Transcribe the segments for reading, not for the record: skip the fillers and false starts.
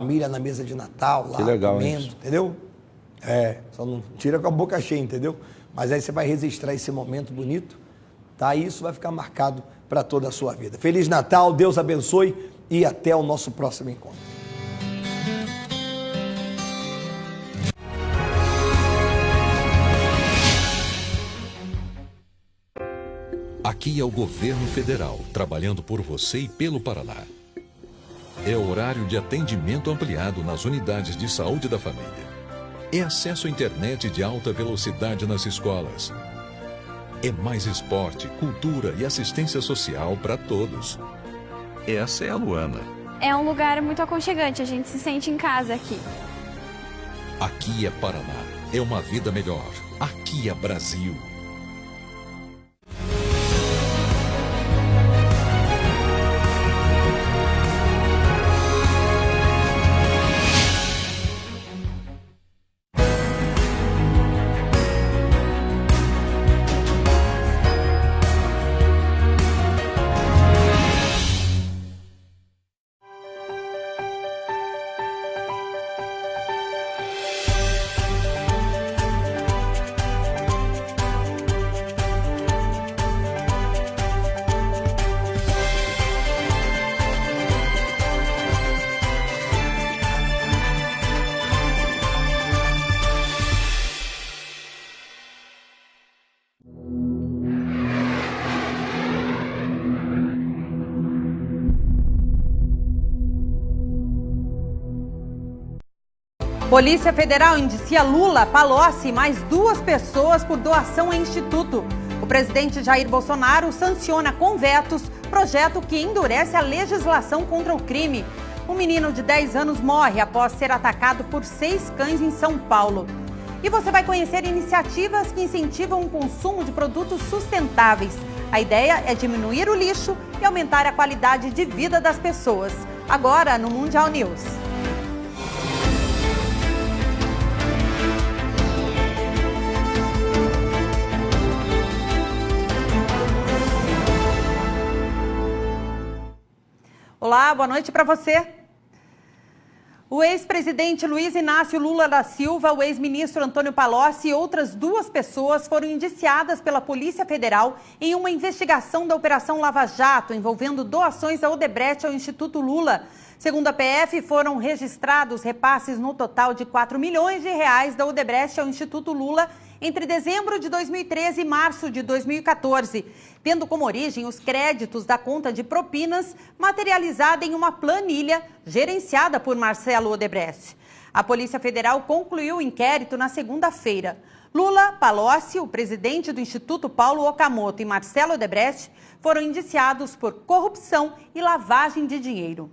família na mesa de Natal, lá, que legal, comendo, isso. entendeu? Só não tira com a boca cheia, entendeu? Mas aí você vai registrar esse momento bonito, tá? E isso vai ficar marcado para toda a sua vida. Feliz Natal, Deus abençoe e até o nosso próximo encontro. Aqui é o governo federal, trabalhando por você e pelo Paraná. É horário de atendimento ampliado nas unidades de saúde da família. É acesso à internet de alta velocidade nas escolas. É mais esporte, cultura e assistência social para todos. Essa é a Luana. É um lugar muito aconchegante, a gente se sente em casa aqui. Aqui é Paraná, é uma vida melhor. Aqui é Brasil. Polícia Federal indicia Lula, Palocci e mais 2 pessoas por doação a instituto. O presidente Jair Bolsonaro sanciona com vetos projeto que endurece a legislação contra o crime. Um menino de 10 anos morre após ser atacado por 6 cães em São Paulo. E você vai conhecer iniciativas que incentivam o consumo de produtos sustentáveis. A ideia é diminuir o lixo e aumentar a qualidade de vida das pessoas. Agora no Mundial News. Olá, boa noite para você. O ex-presidente Luiz Inácio Lula da Silva, o ex-ministro Antônio Palocci e outras 2 pessoas foram indiciadas pela Polícia Federal em uma investigação da Operação Lava Jato envolvendo doações da Odebrecht ao Instituto Lula. Segundo a PF, foram registrados repasses no total de R$4 milhões da Odebrecht ao Instituto Lula entre dezembro de 2013 e março de 2014, tendo como origem os créditos da conta de propinas materializada em uma planilha gerenciada por Marcelo Odebrecht. A Polícia Federal concluiu o inquérito na segunda-feira. Lula, Palocci, o presidente do Instituto Paulo Okamoto e Marcelo Odebrecht foram indiciados por corrupção e lavagem de dinheiro.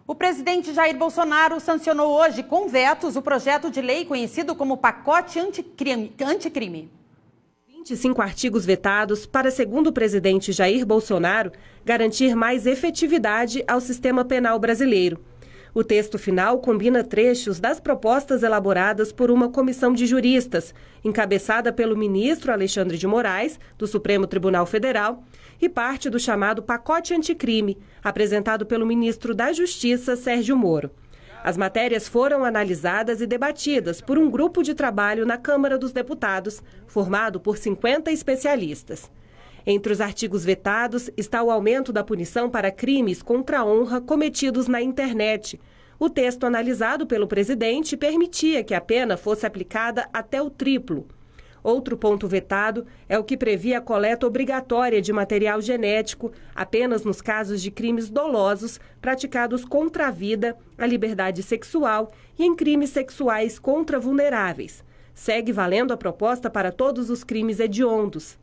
O presidente Jair Bolsonaro sancionou hoje com vetos o projeto de lei conhecido como Pacote Anticrime. 25 artigos vetados para, segundo o presidente Jair Bolsonaro, garantir mais efetividade ao sistema penal brasileiro. O texto final combina trechos das propostas elaboradas por uma comissão de juristas, encabeçada pelo ministro Alexandre de Moraes, do Supremo Tribunal Federal, e parte do chamado Pacote Anticrime, apresentado pelo ministro da Justiça, Sérgio Moro. As matérias foram analisadas e debatidas por um grupo de trabalho na Câmara dos Deputados, formado por 50 especialistas. Entre os artigos vetados está o aumento da punição para crimes contra a honra cometidos na internet. O texto analisado pelo presidente permitia que a pena fosse aplicada até o triplo. Outro ponto vetado é o que previa a coleta obrigatória de material genético apenas nos casos de crimes dolosos praticados contra a vida, a liberdade sexual e em crimes sexuais contra vulneráveis. Segue valendo a proposta para todos os crimes hediondos.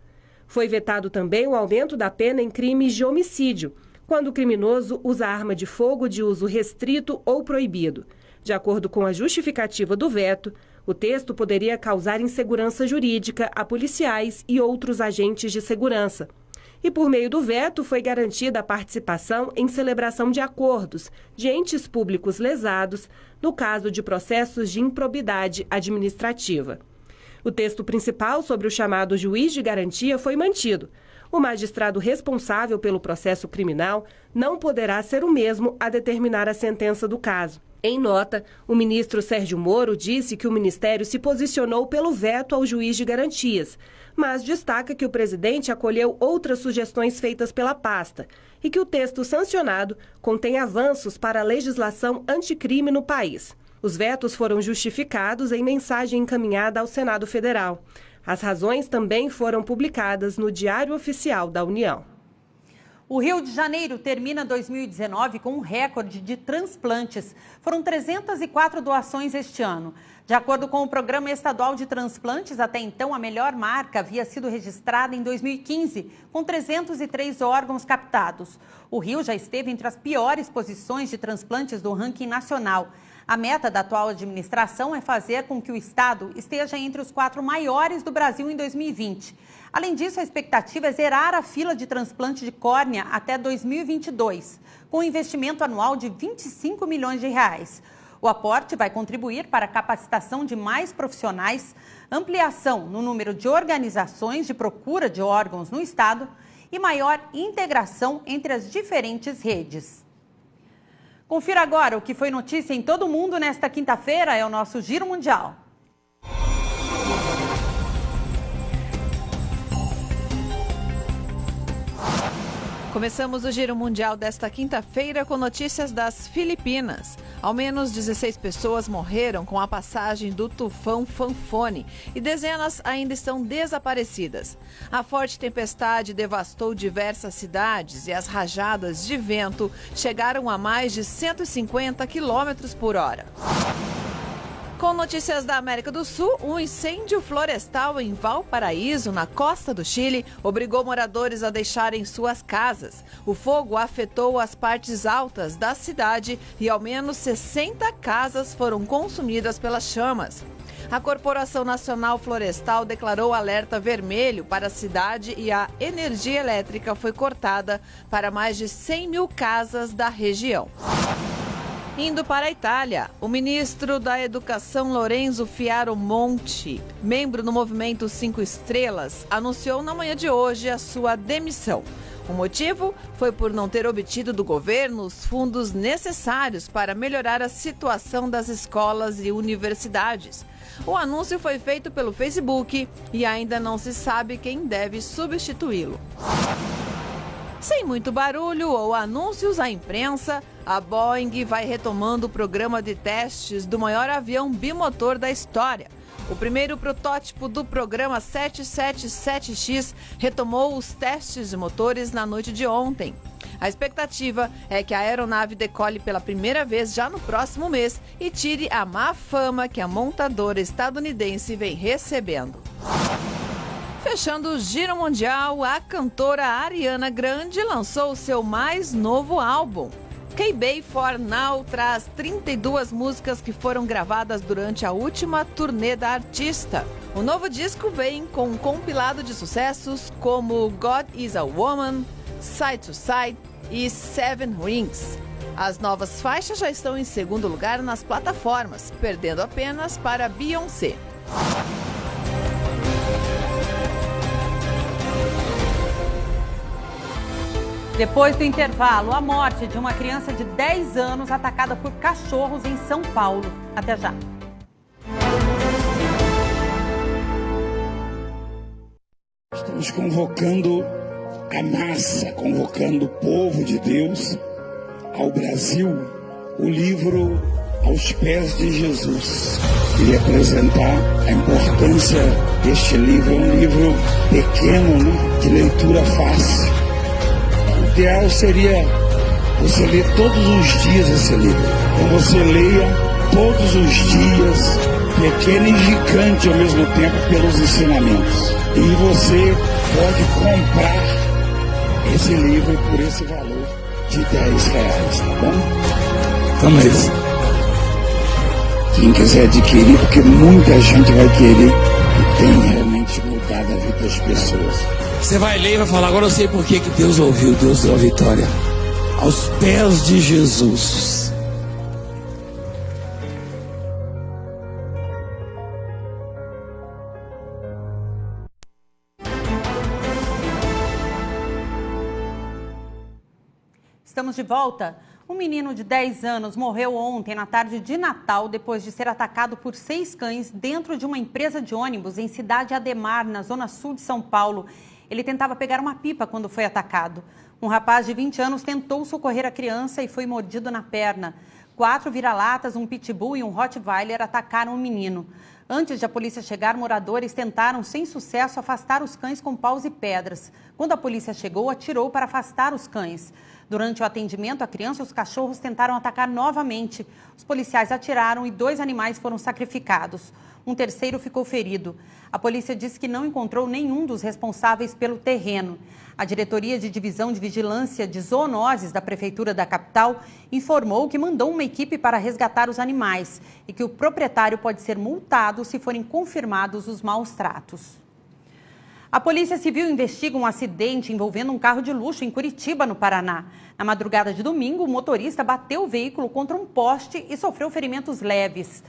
Foi vetado também o aumento da pena em crimes de homicídio, quando o criminoso usa arma de fogo de uso restrito ou proibido. De acordo com a justificativa do veto, o texto poderia causar insegurança jurídica a policiais e outros agentes de segurança. E por meio do veto foi garantida a participação em celebração de acordos de entes públicos lesados no caso de processos de improbidade administrativa. O texto principal sobre o chamado juiz de garantia foi mantido. O magistrado responsável pelo processo criminal não poderá ser o mesmo a determinar a sentença do caso. Em nota, o ministro Sérgio Moro disse que o Ministério se posicionou pelo veto ao juiz de garantias, mas destaca que o presidente acolheu outras sugestões feitas pela pasta e que o texto sancionado contém avanços para a legislação anticrime no país. Os vetos foram justificados em mensagem encaminhada ao Senado Federal. As razões também foram publicadas no Diário Oficial da União. O Rio de Janeiro termina 2019 com um recorde de transplantes. Foram 304 doações este ano. De acordo com o Programa Estadual de Transplantes, até então a melhor marca havia sido registrada em 2015, com 303 órgãos captados. O Rio já esteve entre as piores posições de transplantes do ranking nacional. A meta da atual administração é fazer com que o estado esteja entre os 4 maiores do Brasil em 2020. Além disso, a expectativa é zerar a fila de transplante de córnea até 2022, com um investimento anual de 25 milhões de reais. O aporte vai contribuir para a capacitação de mais profissionais, ampliação no número de organizações de procura de órgãos no estado e maior integração entre as diferentes redes. Confira agora o que foi notícia em todo o mundo nesta quinta-feira, é o nosso Giro Mundial. Começamos o Giro Mundial desta quinta-feira com notícias das Filipinas. Ao menos 16 pessoas morreram com a passagem do tufão Phanphone e dezenas ainda estão desaparecidas. A forte tempestade devastou diversas cidades e as rajadas de vento chegaram a mais de 150 km por hora. Com notícias da América do Sul, um incêndio florestal em Valparaíso, na costa do Chile, obrigou moradores a deixarem suas casas. O fogo afetou as partes altas da cidade e ao menos 60 casas foram consumidas pelas chamas. A Corporação Nacional Florestal declarou alerta vermelho para a cidade e a energia elétrica foi cortada para mais de 100 mil casas da região. Indo para a Itália, o ministro da Educação Lorenzo Fieromonti, membro do movimento 5 Estrelas, anunciou na manhã de hoje a sua demissão. O motivo foi por não ter obtido do governo os fundos necessários para melhorar a situação das escolas e universidades. O anúncio foi feito pelo Facebook e ainda não se sabe quem deve substituí-lo. Sem muito barulho ou anúncios à imprensa, a Boeing vai retomando o programa de testes do maior avião bimotor da história. O primeiro protótipo do programa 777X retomou os testes de motores na noite de ontem. A expectativa é que a aeronave decole pela primeira vez já no próximo mês e tire a má fama que a montadora estadunidense vem recebendo. Fechando o Giro Mundial, a cantora Ariana Grande lançou o seu mais novo álbum. K-Bay For Now traz 32 músicas que foram gravadas durante a última turnê da artista. O novo disco vem com um compilado de sucessos como God Is a Woman, Side to Side e Seven Rings. As novas faixas já estão em segundo lugar nas plataformas, perdendo apenas para Beyoncé. Depois do intervalo, a morte de uma criança de 10 anos atacada por cachorros em São Paulo. Até já. Estamos convocando a massa, convocando o povo de Deus ao Brasil, o livro Aos Pés de Jesus. Queria apresentar a importância deste livro. É um livro pequeno, né, de leitura fácil. O ideal seria você ler todos os dias esse livro. Então você leia todos os dias, pequeno e gigante ao mesmo tempo, pelos ensinamentos. E você pode comprar esse livro por esse valor de R$10, tá bom? Então é isso. Quem quiser adquirir, porque muita gente vai querer, e tem realmente mudado a vida das pessoas. Você vai ler e vai falar, agora eu sei por que Deus ouviu, Deus deu a vitória. Aos pés de Jesus. Estamos de volta. Um menino de 10 anos morreu ontem, na tarde de Natal, depois de ser atacado por 6 cães dentro de uma empresa de ônibus em Cidade Ademar, na zona sul de São Paulo. Ele tentava pegar uma pipa quando foi atacado. Um rapaz de 20 anos tentou socorrer a criança e foi mordido na perna. 4 vira-latas, um pitbull e um rottweiler atacaram o menino. Antes de a polícia chegar, moradores tentaram, sem sucesso, afastar os cães com paus e pedras. Quando a polícia chegou, atirou para afastar os cães. Durante o atendimento, a criança e os cachorros tentaram atacar novamente. Os policiais atiraram e 2 animais foram sacrificados. Um terceiro ficou ferido. A polícia disse que não encontrou nenhum dos responsáveis pelo terreno. A Diretoria de Divisão de Vigilância de Zoonoses da Prefeitura da capital informou que mandou uma equipe para resgatar os animais e que o proprietário pode ser multado se forem confirmados os maus tratos. A Polícia Civil investiga um acidente envolvendo um carro de luxo em Curitiba, no Paraná. Na madrugada de domingo, o motorista bateu o veículo contra um poste e sofreu ferimentos leves.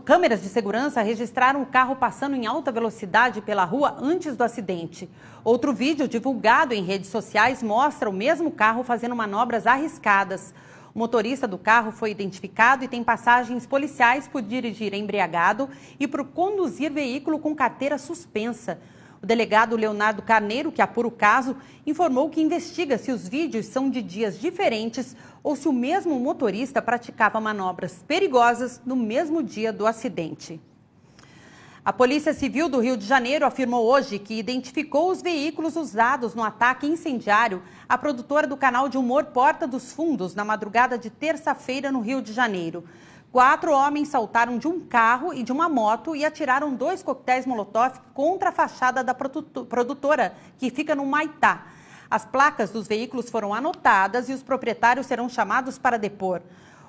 Câmeras de segurança registraram o carro passando em alta velocidade pela rua antes do acidente. Outro vídeo divulgado em redes sociais mostra o mesmo carro fazendo manobras arriscadas. O motorista do carro foi identificado e tem passagens policiais por dirigir embriagado e por conduzir veículo com carteira suspensa. O delegado Leonardo Carneiro, que apura o caso, informou que investiga se os vídeos são de dias diferentes ou se o mesmo motorista praticava manobras perigosas no mesmo dia do acidente. A Polícia Civil do Rio de Janeiro afirmou hoje que identificou os veículos usados no ataque incendiário à produtora do canal de humor Porta dos Fundos, na madrugada de terça-feira, no Rio de Janeiro. 4 homens saltaram de um carro e de uma moto e atiraram 2 coquetéis Molotov contra a fachada da produtora, que fica no Maitá. As placas dos veículos foram anotadas e os proprietários serão chamados para depor.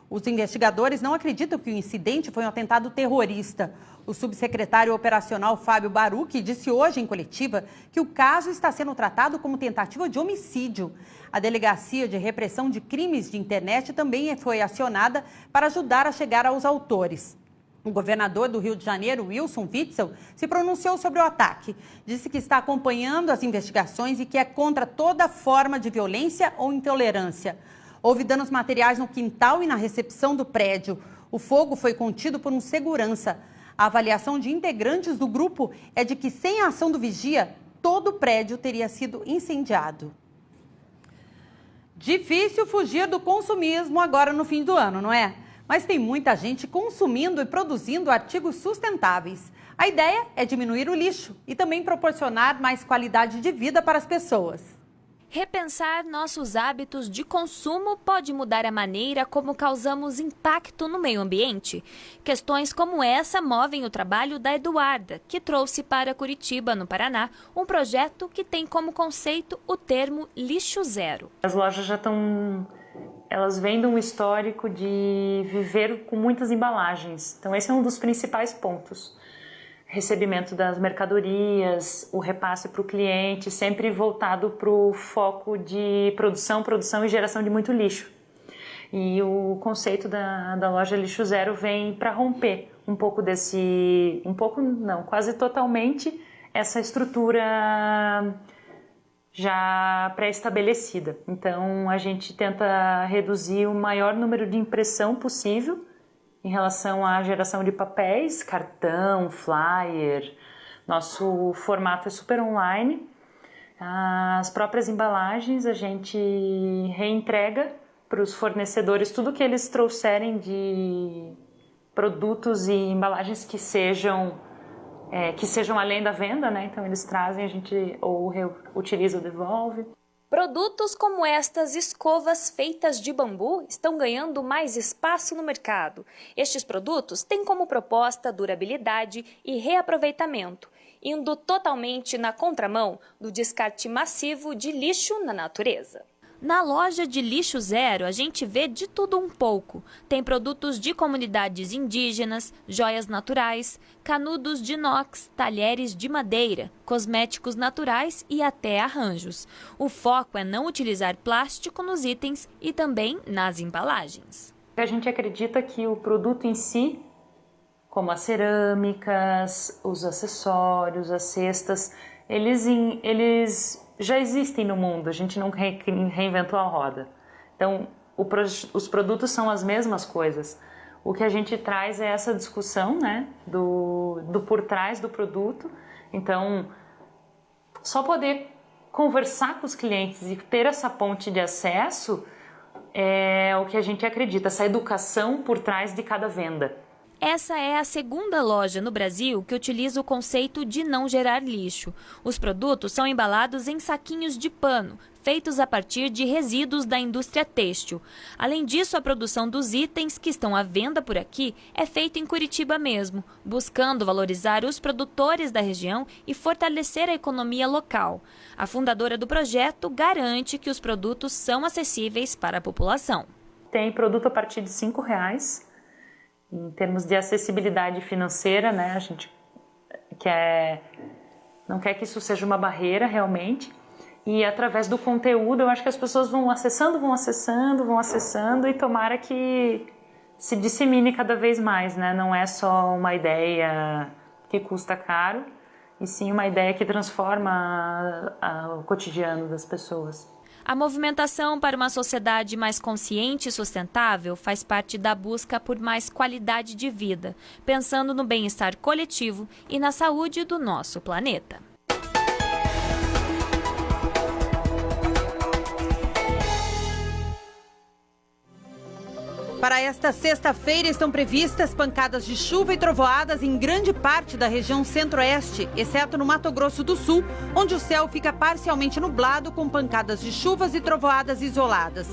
Os investigadores não acreditam que o incidente foi um atentado terrorista. O subsecretário operacional Fábio Baruch disse hoje em coletiva que o caso está sendo tratado como tentativa de homicídio. A Delegacia de Repressão de Crimes de Internet também foi acionada para ajudar a chegar aos autores. O governador do Rio de Janeiro, Wilson Witzel, se pronunciou sobre o ataque. Disse que está acompanhando as investigações e que é contra toda forma de violência ou intolerância. Houve danos materiais no quintal e na recepção do prédio. O fogo foi contido por um segurança. A avaliação de integrantes do grupo é de que, sem a ação do vigia, todo o prédio teria sido incendiado. Difícil fugir do consumismo agora no fim do ano, não é? Mas tem muita gente consumindo e produzindo artigos sustentáveis. A ideia é diminuir o lixo e também proporcionar mais qualidade de vida para as pessoas. Repensar nossos hábitos de consumo pode mudar a maneira como causamos impacto no meio ambiente. Questões como essa movem o trabalho da Eduarda, que trouxe para Curitiba, no Paraná, um projeto que tem como conceito o termo lixo zero. As lojas já estão... Elas vêm de um histórico de viver com muitas embalagens. Então esse é um dos principais pontos. Recebimento das mercadorias, o repasse para o cliente, sempre voltado para o foco de produção e geração de muito lixo. E o conceito da loja Lixo Zero vem para romper um pouco quase totalmente essa estrutura já pré-estabelecida. Então a gente tenta reduzir o maior número de impressão possível em relação à geração de papéis, cartão, flyer. Nosso formato é super online. As próprias embalagens a gente reentrega para os fornecedores tudo que eles trouxerem de produtos e embalagens que sejam além da venda, né? Então eles trazem, a gente ou reutiliza ou devolve. Produtos como estas escovas feitas de bambu estão ganhando mais espaço no mercado. Estes produtos têm como proposta durabilidade e reaproveitamento, indo totalmente na contramão do descarte massivo de lixo na natureza. Na loja de Lixo Zero, a gente vê de tudo um pouco. Tem produtos de comunidades indígenas, joias naturais, canudos de inox, talheres de madeira, cosméticos naturais e até arranjos. O foco é não utilizar plástico nos itens e também nas embalagens. A gente acredita que o produto em si, como as cerâmicas, os acessórios, as cestas, eles já existem no mundo, a gente não reinventou a roda. Então, os produtos são as mesmas coisas. O que a gente traz é essa discussão, né, do por trás do produto. Então, só poder conversar com os clientes e ter essa ponte de acesso é o que a gente acredita, essa educação por trás de cada venda. Essa é a segunda loja no Brasil que utiliza o conceito de não gerar lixo. Os produtos são embalados em saquinhos de pano, feitos a partir de resíduos da indústria têxtil. Além disso, a produção dos itens que estão à venda por aqui é feita em Curitiba mesmo, buscando valorizar os produtores da região e fortalecer a economia local. A fundadora do projeto garante que os produtos são acessíveis para a população. Tem produto a partir de R$5. Em termos de acessibilidade financeira, né, a gente não quer que isso seja uma barreira realmente. E através do conteúdo, eu acho que as pessoas vão acessando e tomara que se dissemine cada vez mais, né? Não é só uma ideia que custa caro, e sim uma ideia que transforma o cotidiano das pessoas. A movimentação para uma sociedade mais consciente e sustentável faz parte da busca por mais qualidade de vida, pensando no bem-estar coletivo e na saúde do nosso planeta. Para esta sexta-feira estão previstas pancadas de chuva e trovoadas em grande parte da região centro-oeste, exceto no Mato Grosso do Sul, onde o céu fica parcialmente nublado com pancadas de chuvas e trovoadas isoladas.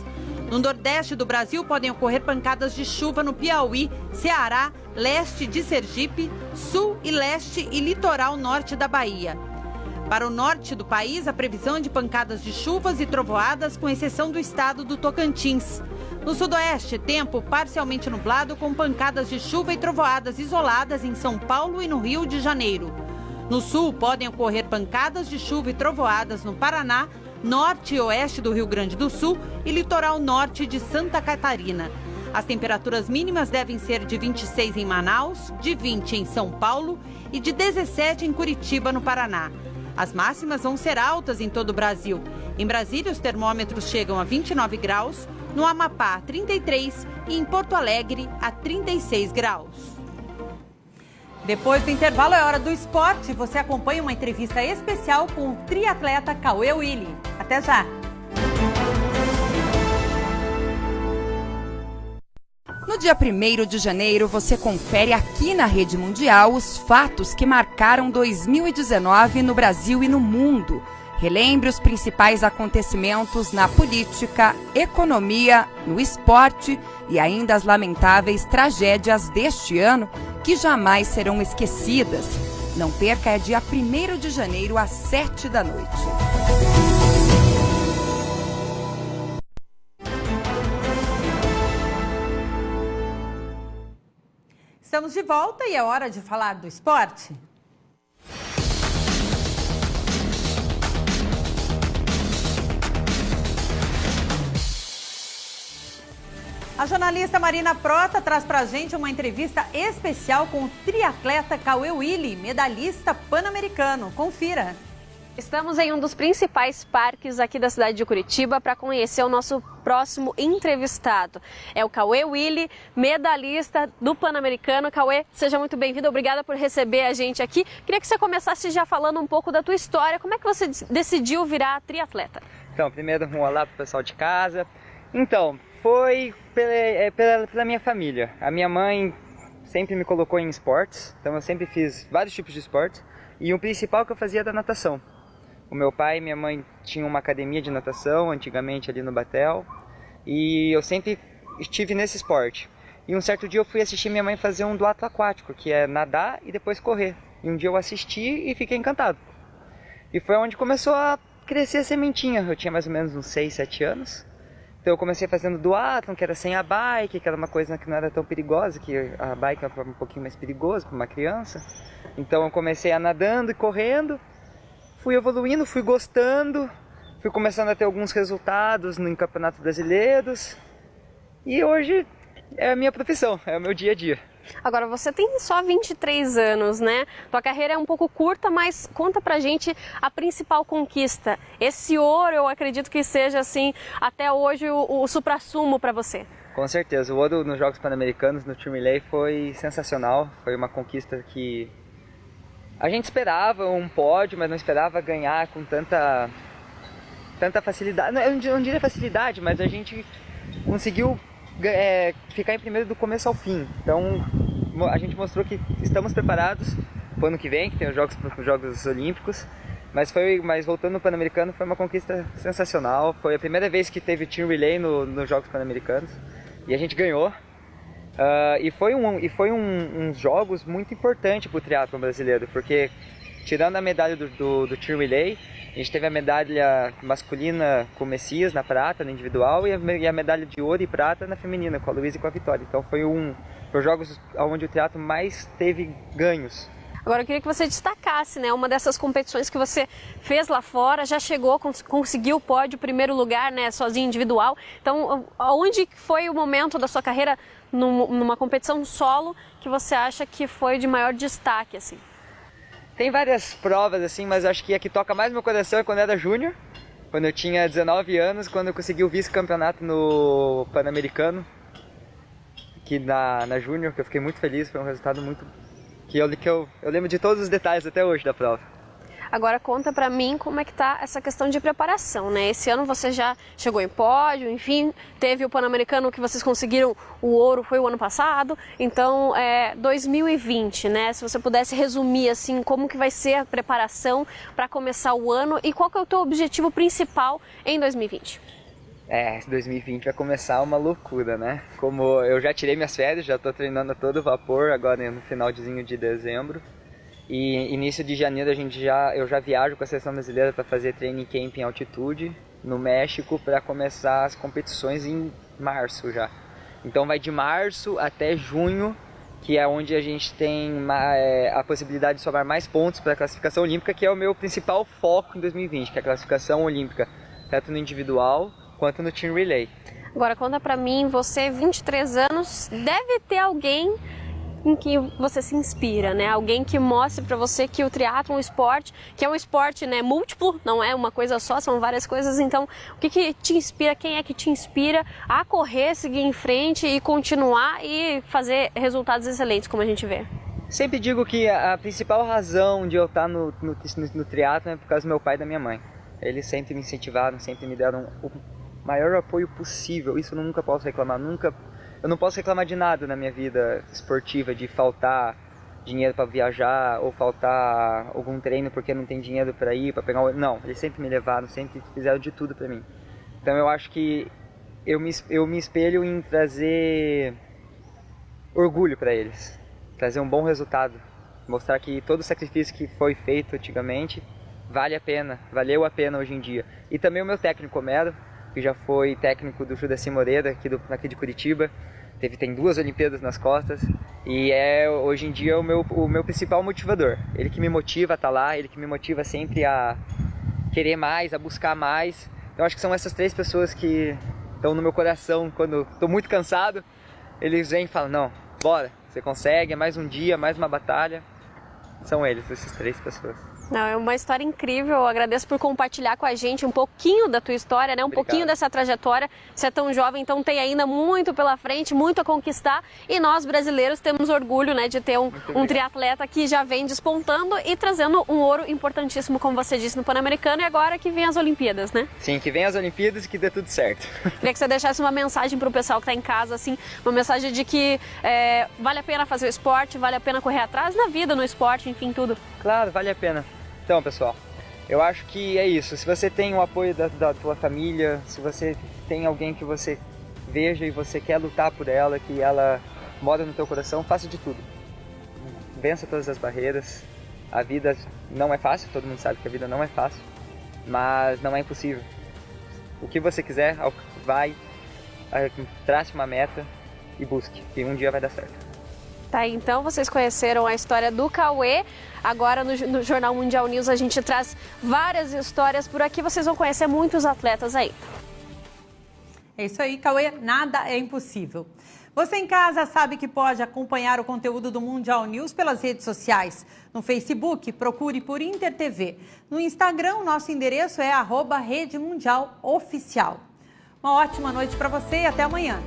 No nordeste do Brasil podem ocorrer pancadas de chuva no Piauí, Ceará, leste de Sergipe, sul e leste e litoral norte da Bahia. Para o norte do país, a previsão é de pancadas de chuvas e trovoadas, com exceção do estado do Tocantins. No sudoeste, tempo parcialmente nublado com pancadas de chuva e trovoadas isoladas em São Paulo e no Rio de Janeiro. No sul, podem ocorrer pancadas de chuva e trovoadas no Paraná, norte e oeste do Rio Grande do Sul e litoral norte de Santa Catarina. As temperaturas mínimas devem ser de 26 em Manaus, de 20 em São Paulo e de 17 em Curitiba, no Paraná. As máximas vão ser altas em todo o Brasil. Em Brasília, os termômetros chegam a 29 graus, no Amapá, 33 e em Porto Alegre, a 36 graus. Depois do intervalo é hora do esporte. Você acompanha uma entrevista especial com o triatleta Cauê Willy. Até já! No dia 1º de janeiro, você confere aqui na Rede Mundial os fatos que marcaram 2019 no Brasil e no mundo. Relembre os principais acontecimentos na política, economia, no esporte e ainda as lamentáveis tragédias deste ano que jamais serão esquecidas. Não perca, é dia 1º de janeiro às 7 da noite. Estamos de volta e é hora de falar do esporte. A jornalista Marina Prota traz pra gente uma entrevista especial com o triatleta Cauê Willy, medalhista pan-americano. Confira! Estamos em um dos principais parques aqui da cidade de Curitiba para conhecer o nosso próximo entrevistado. É o Cauê Willy, medalhista do Pan-Americano. Cauê, seja muito bem-vindo, obrigada por receber a gente aqui. Queria que você começasse já falando um pouco da tua história. Como é que você decidiu virar triatleta? Então, primeiro um olá pro pessoal de casa. Então, foi pela minha família. A minha mãe sempre me colocou em esportes, então eu sempre fiz vários tipos de esportes. E o principal que eu fazia era natação. O meu pai e minha mãe tinham uma academia de natação, antigamente ali no Batel. E eu sempre estive nesse esporte. E um certo dia eu fui assistir minha mãe fazer um duato aquático, que é nadar e depois correr. E um dia eu assisti e fiquei encantado. E foi onde começou a crescer a sementinha. Eu tinha mais ou menos uns 6, 7 anos. Então eu comecei fazendo duatlon, que era sem a bike, que era uma coisa que não era tão perigosa, que a bike era um pouquinho mais perigosa para uma criança. Então eu comecei a nadando e correndo, fui evoluindo, fui gostando, fui começando a ter alguns resultados em campeonatos brasileiros. E hoje é a minha profissão, é o meu dia a dia. Agora, você tem só 23 anos, né? Tua carreira é um pouco curta, mas conta pra gente a principal conquista. Esse ouro, eu acredito que seja, assim, até hoje o suprassumo para você. Com certeza, o ouro nos Jogos Pan-Americanos, no Team Relay, foi sensacional. Foi uma conquista que a gente esperava um pódio, mas não esperava ganhar com tanta facilidade. Eu não diria facilidade, mas a gente conseguiu ficar em primeiro do começo ao fim. Então a gente mostrou que estamos preparados para o ano que vem, que tem os Jogos Olímpicos. Mas voltando no Pan-Americano, foi uma conquista sensacional. Foi a primeira vez que teve Team Relay nos Jogos Pan-Americanos e a gente ganhou. E foi uns jogos muito importante para o triatlon brasileiro, porque tirando a medalha do Team Relay, a gente teve a medalha masculina com o Messias na prata, no individual, e a medalha de ouro e prata na feminina, com a Luísa e com a Vitória. Então foi jogos onde o triatlo mais teve ganhos. Agora eu queria que você destacasse, né, uma dessas competições que você fez lá fora, já chegou, conseguiu o pódio, primeiro lugar, né, sozinho, individual. Então, onde foi o momento da sua carreira numa competição solo que você acha que foi de maior destaque, assim? Tem várias provas, assim, mas acho que a que toca mais meu coração é quando eu era júnior, quando eu tinha 19 anos, quando eu consegui o vice-campeonato no Pan-Americano, aqui na júnior, que eu fiquei muito feliz, foi um resultado muito... que eu lembro de todos os detalhes até hoje da prova. Agora conta pra mim como é que tá essa questão de preparação, né? Esse ano você já chegou em pódio, enfim, teve o Pan-Americano que vocês conseguiram o ouro, foi o ano passado. Então, 2020, né? Se você pudesse resumir, assim, como que vai ser a preparação para começar o ano e qual que é o teu objetivo principal em 2020? 2020 vai começar uma loucura, né? Como eu já tirei minhas férias, já tô treinando a todo vapor agora no finalzinho de dezembro. E início de janeiro eu já viajo com a seleção brasileira para fazer training camp em altitude no México para começar as competições em março já. Então vai de março até junho, que é onde a gente tem a possibilidade de somar mais pontos para a classificação olímpica, que é o meu principal foco em 2020, que é a classificação olímpica, tanto no individual quanto no Team Relay. Agora conta pra mim, você, 23 anos, deve ter alguém em que você se inspira, né? Alguém que mostre pra você que o triatlo é um esporte, que é um esporte, né, múltiplo, não é uma coisa só, são várias coisas. Então, o que te inspira, quem é que te inspira a correr, seguir em frente e continuar e fazer resultados excelentes, como a gente vê? Sempre digo que a principal razão de eu estar no triatlo é por causa do meu pai e da minha mãe. Eles sempre me incentivaram, sempre me deram o maior apoio possível. Isso eu nunca posso reclamar, eu não posso reclamar de nada na minha vida esportiva, de faltar dinheiro para viajar ou faltar algum treino porque não tem dinheiro para ir, para pegar. Não, eles sempre me levaram, sempre fizeram de tudo para mim. Então eu acho que eu me espelho em trazer orgulho para eles, trazer um bom resultado, mostrar que todo o sacrifício que foi feito antigamente valeu a pena hoje em dia. E também o meu técnico Homero, que já foi técnico do Judaci Moreira, aqui de Curitiba, tem 2 Olimpíadas nas costas, e hoje em dia o meu principal motivador. Ele que me motiva a estar lá, ele que me motiva sempre a querer mais, a buscar mais. Então acho que são essas 3 pessoas que estão no meu coração quando estou muito cansado. Eles vêm e falam, não, bora, você consegue, é mais um dia, mais uma batalha. São eles, essas 3 pessoas. Não, é uma história incrível, eu agradeço por compartilhar com a gente um pouquinho da tua história, né? Pouquinho dessa trajetória. Você é tão jovem, então tem ainda muito pela frente, muito a conquistar. E nós, brasileiros, temos orgulho, né, de ter um triatleta que já vem despontando e trazendo um ouro importantíssimo, como você disse, no Pan-Americano, e agora que vem as Olimpíadas, né? Sim, que vem as Olimpíadas e que dê tudo certo. Queria que você deixasse uma mensagem para o pessoal que está em casa, assim, uma mensagem de que vale a pena fazer o esporte, vale a pena correr atrás na vida, no esporte, enfim, tudo. Claro, vale a pena. Então, pessoal, eu acho que é isso. Se você tem o apoio da tua família, se você tem alguém que você veja e você quer lutar por ela, que ela mora no teu coração, faça de tudo. Vença todas as barreiras. A vida não é fácil, todo mundo sabe que a vida não é fácil, mas não é impossível. O que você quiser, trace uma meta e busque, que um dia vai dar certo. Tá, então vocês conheceram a história do Cauê. Agora no Jornal Mundial News a gente traz várias histórias por aqui. Vocês vão conhecer muitos atletas aí. É isso aí, Cauê, nada é impossível. Você em casa sabe que pode acompanhar o conteúdo do Mundial News pelas redes sociais. No Facebook, procure por InterTV. No Instagram, o nosso endereço é @RedeMundialOficial. Uma ótima noite para você e até amanhã.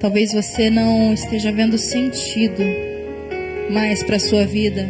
Talvez você não esteja vendo sentido mais para a sua vida.